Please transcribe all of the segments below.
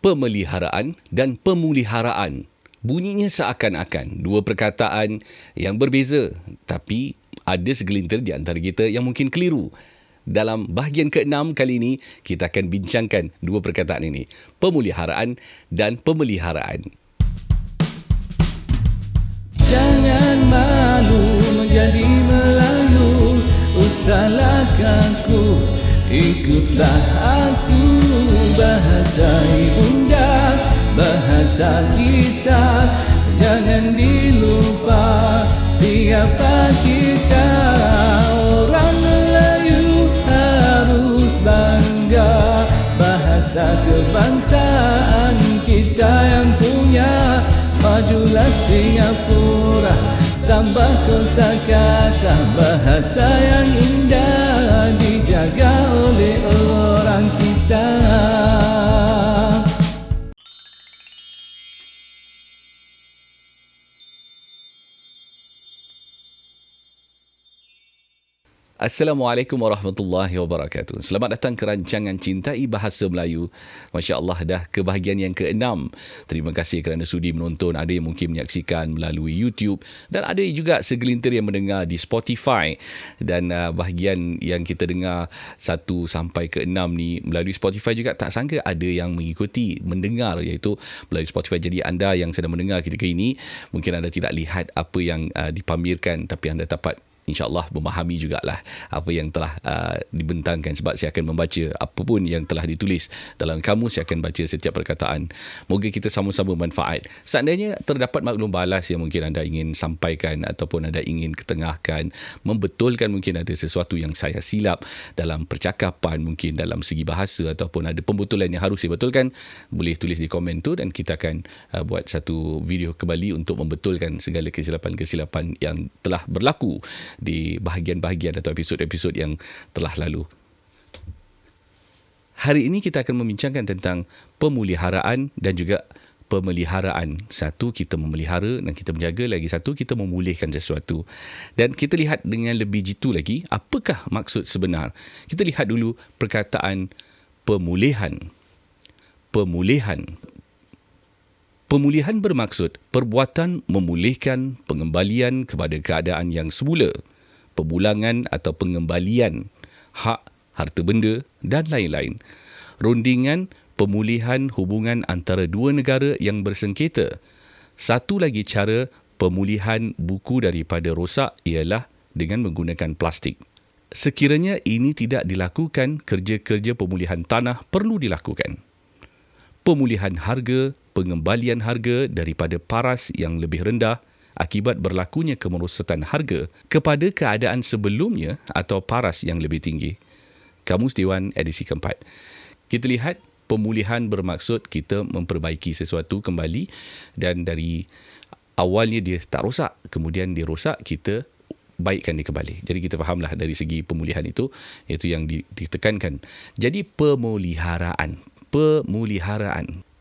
Pemeliharaan dan pemuliharaan. Bunyinya seakan-akan dua perkataan yang berbeza, tapi ada segelintir di antara kita yang mungkin keliru. Dalam bahagian ke-6 kali ini, kita akan bincangkan dua perkataan ini. Pemuliharaan dan pemeliharaan. Jangan malu menjadi Melayu, usahlah kaku, ikutlah aku. Bahasa ibunda, bahasa kita, jangan dilupa siapa kita. Orang Melayu harus bangga, bahasa kebangsaan kita yang punya. Majulah Singapura, tambah kosakata, bahasa yang indah dijaga oleh orang kita. Assalamualaikum warahmatullahi wabarakatuh. Selamat datang ke rancangan Cintai Bahasa Melayu. Masya Allah, dah ke bahagian yang ke-6. Terima kasih kerana sudi menonton. Ada yang mungkin menyaksikan melalui YouTube dan ada juga segelintir yang mendengar di Spotify. Dan bahagian yang kita dengar 1 sampai ke-6 ni melalui Spotify juga, tak sangka ada yang mengikuti, mendengar, iaitu melalui Spotify. Jadi anda yang sedang mendengar ketika ini, mungkin anda tidak lihat apa yang dipamerkan, tapi anda dapat InsyaAllah memahami jugalah apa yang telah dibentangkan, sebab saya akan membaca apa pun yang telah ditulis dalam kamus. Saya akan baca setiap perkataan. Moga kita sama-sama manfaat. Seandainya terdapat maklum balas yang mungkin anda ingin sampaikan ataupun anda ingin ketengahkan, membetulkan mungkin ada sesuatu yang saya silap dalam percakapan, mungkin dalam segi bahasa ataupun ada pembetulan yang harus dibetulkan, boleh tulis di komen tu dan kita akan buat satu video kembali untuk membetulkan segala kesilapan-kesilapan yang telah berlaku di bahagian-bahagian atau episod-episod yang telah lalu. Hari ini kita akan membincangkan tentang pemuliharaan dan juga pemeliharaan. Satu, kita memelihara dan kita menjaga. Lagi satu, kita memulihkan sesuatu. Dan kita lihat dengan lebih jitu lagi, apakah maksud sebenar. Kita lihat dulu perkataan pemulihan. Pemulihan bermaksud perbuatan memulihkan pengembalian kepada keadaan yang semula, pemulangan atau pengembalian hak, harta benda dan lain-lain. Rundingan pemulihan hubungan antara dua negara yang bersengketa. Satu lagi cara pemulihan buku daripada rosak ialah dengan menggunakan plastik. Sekiranya ini tidak dilakukan, kerja-kerja pemulihan tanah perlu dilakukan. Pemulihan harga, pengembalian harga daripada paras yang lebih rendah akibat berlakunya kemerosotan harga kepada keadaan sebelumnya atau paras yang lebih tinggi. Kamus Dewan edisi keempat. Kita lihat pemulihan bermaksud kita memperbaiki sesuatu kembali dan dari awalnya dia tak rosak, kemudian dia rosak, kita baikkan dia kembali. Jadi kita fahamlah dari segi pemulihan itu yang ditekankan. Jadi pemeliharaan,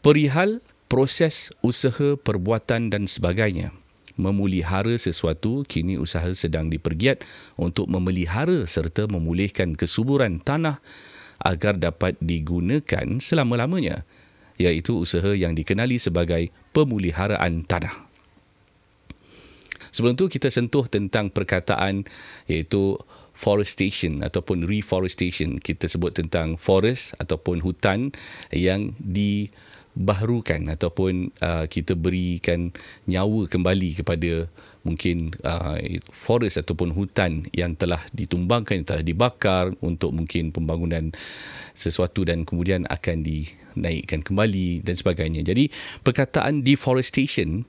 perihal proses usaha, perbuatan dan sebagainya. Memelihara sesuatu, kini usaha sedang dipergiat untuk memelihara serta memulihkan kesuburan tanah agar dapat digunakan selama-lamanya, iaitu usaha yang dikenali sebagai pemeliharaan tanah. Sebelum tu kita sentuh tentang perkataan iaitu forestation ataupun reforestation. Kita sebut tentang forest ataupun hutan yang dibaharukan ataupun kita berikan nyawa kembali kepada mungkin forest ataupun hutan yang telah ditumbangkan, yang telah dibakar untuk mungkin pembangunan sesuatu dan kemudian akan dinaikkan kembali dan sebagainya. Jadi perkataan deforestation,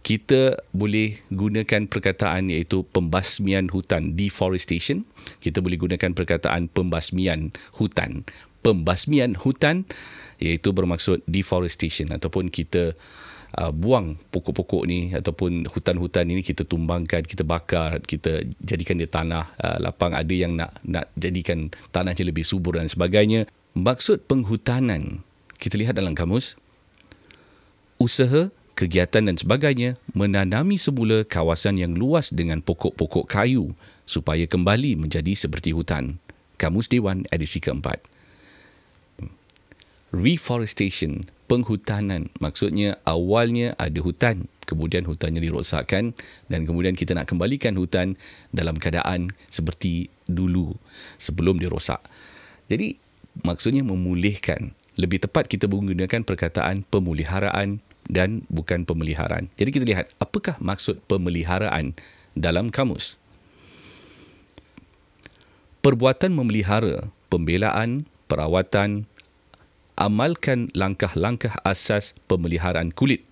kita boleh gunakan perkataan iaitu pembasmian hutan, deforestation. Kita boleh gunakan perkataan pembasmian hutan. Pembasmian hutan iaitu bermaksud deforestation ataupun kita buang pokok-pokok ni ataupun hutan-hutan ini kita tumbangkan, kita bakar, kita jadikan dia tanah lapang. Ada yang nak jadikan tanahnya lebih subur dan sebagainya. Maksud penghutanan, kita lihat dalam kamus, usaha, kegiatan dan sebagainya menanami semula kawasan yang luas dengan pokok-pokok kayu supaya kembali menjadi seperti hutan. Kamus Dewan edisi keempat. reforestation, penghutanan. Maksudnya awalnya ada hutan, kemudian hutannya dirosakkan dan kemudian kita nak kembalikan hutan dalam keadaan seperti dulu sebelum dirosak. Jadi maksudnya memulihkan. Lebih tepat kita menggunakan perkataan pemeliharaan dan bukan pemeliharaan. Jadi kita lihat apakah maksud pemeliharaan dalam kamus. Perbuatan memelihara, pembelaan, perawatan, amalkan langkah-langkah asas pemeliharaan kulit.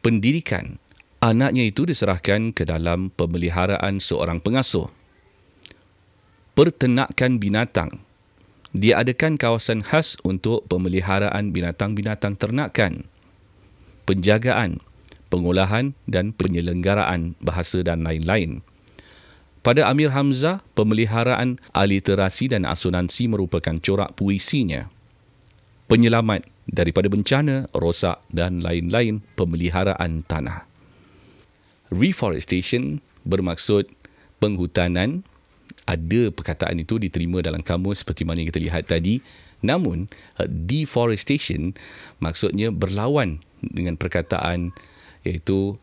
Pendidikan, anaknya itu diserahkan ke dalam pemeliharaan seorang pengasuh. Pertenakan binatang, diadakan kawasan khas untuk pemeliharaan binatang-binatang ternakan. Penjagaan, pengolahan dan penyelenggaraan bahasa dan lain-lain. Pada Amir Hamzah, pemeliharaan aliterasi dan asonansi merupakan corak puisinya. Penyelamat daripada bencana, rosak dan lain-lain pemeliharaan tanah. Reforestation bermaksud penghutanan. Ada perkataan itu diterima dalam kamus seperti mana yang kita lihat tadi. Namun, deforestation maksudnya berlawan dengan perkataan iaitu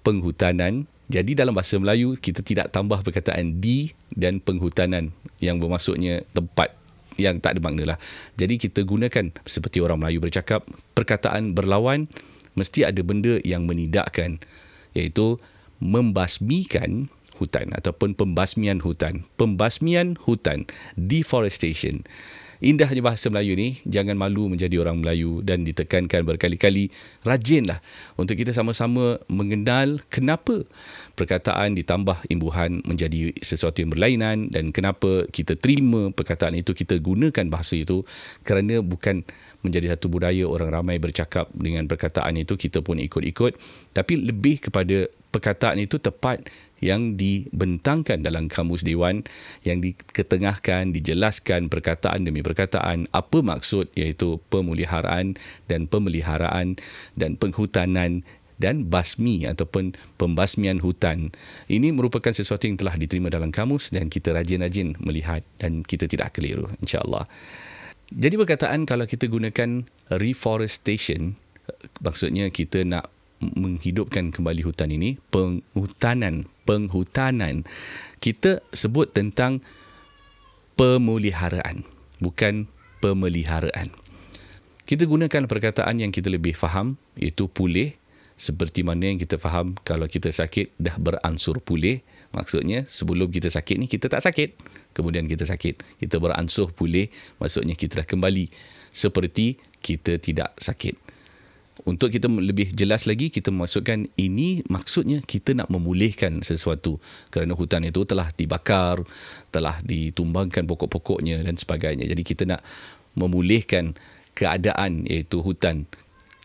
penghutanan. Jadi dalam bahasa Melayu, kita tidak tambah perkataan di dan penghutanan yang bermaksudnya tempat yang tak ada makna lah. Jadi kita gunakan seperti orang Melayu bercakap, perkataan berlawan mesti ada benda yang menidakkan, iaitu membasmikan hutan ataupun pembasmian hutan. Pembasmian hutan, deforestation. Indahnya bahasa Melayu ni, jangan malu menjadi orang Melayu dan ditekankan berkali-kali. Rajinlah untuk kita sama-sama mengenal kenapa perkataan ditambah imbuhan menjadi sesuatu yang berlainan dan kenapa kita terima perkataan itu, kita gunakan bahasa itu, kerana bukan menjadi satu budaya orang ramai bercakap dengan perkataan itu, kita pun ikut-ikut, tapi lebih kepada perkataan itu tepat yang dibentangkan dalam kamus dewan, yang diketengahkan, dijelaskan perkataan demi perkataan, apa maksud, iaitu pemuliharaan dan pemeliharaan dan penghutanan dan basmi ataupun pembasmian hutan. Ini merupakan sesuatu yang telah diterima dalam kamus dan kita rajin-rajin melihat dan kita tidak keliru, insya-Allah. Jadi perkataan kalau kita gunakan reforestation, maksudnya kita nak menghidupkan kembali hutan ini, penghutanan. Kita sebut tentang pemeliharaan, bukan pemeliharaan. Kita gunakan perkataan yang kita lebih faham, iaitu pulih, seperti mana yang kita faham kalau kita sakit dah beransur pulih. Maksudnya sebelum kita sakit ni kita tak sakit, kemudian kita sakit, kita beransur pulih, maksudnya kita dah kembali seperti kita tidak sakit. Untuk kita lebih jelas lagi, kita masukkan ini maksudnya kita nak memulihkan sesuatu kerana hutan itu telah dibakar, telah ditumbangkan pokok-pokoknya dan sebagainya. Jadi kita nak memulihkan keadaan iaitu hutan.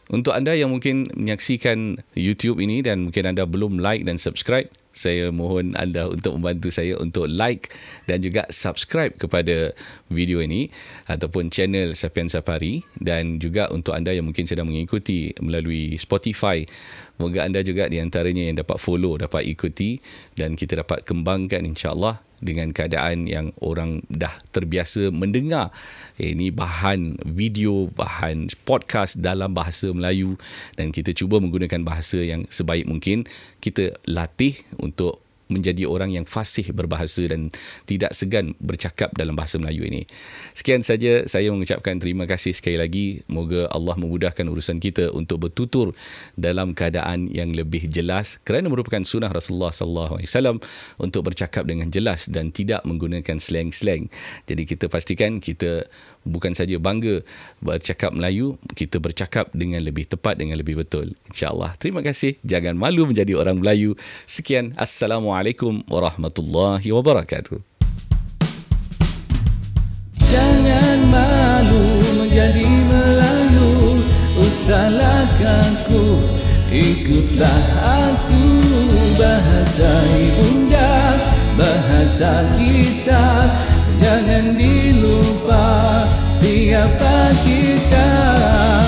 Untuk anda yang mungkin menyaksikan YouTube ini dan mungkin anda belum like dan subscribe, saya mohon anda untuk membantu saya untuk like dan juga subscribe kepada video ini ataupun channel Sapian Safari, dan juga untuk anda yang mungkin sedang mengikuti melalui Spotify, moga anda juga di antaranya yang dapat follow, dapat ikuti dan kita dapat kembangkan insya-Allah dengan keadaan yang orang dah terbiasa mendengar ini bahan video, bahan podcast dalam bahasa Melayu, dan kita cuba menggunakan bahasa yang sebaik mungkin. Kita latih untuk menjadi orang yang fasih berbahasa dan tidak segan bercakap dalam bahasa Melayu ini. Sekian saja, saya mengucapkan terima kasih sekali lagi. Moga Allah memudahkan urusan kita untuk bertutur dalam keadaan yang lebih jelas, kerana merupakan sunnah Rasulullah SAW untuk bercakap dengan jelas dan tidak menggunakan slang-slang. Jadi kita pastikan kita bukan saja bangga bercakap Melayu, kita bercakap dengan lebih tepat, dengan lebih betul, insya-Allah. Terima kasih. Jangan malu menjadi orang Melayu. Sekian, Assalamualaikum warahmatullahi wabarakatuh. Jangan malu menjadi Melayu, usahlah kaku, ikutlah aku. Bahasa ibunda, bahasa kita, jangan dilupa siapa kita.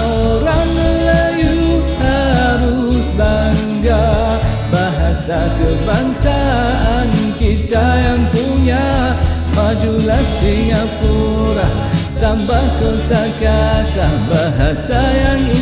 Orang Melayu harus bangga, bahasa kebangsaan kita yang punya. Majulah Singapura, tambah kosakata bahasa yang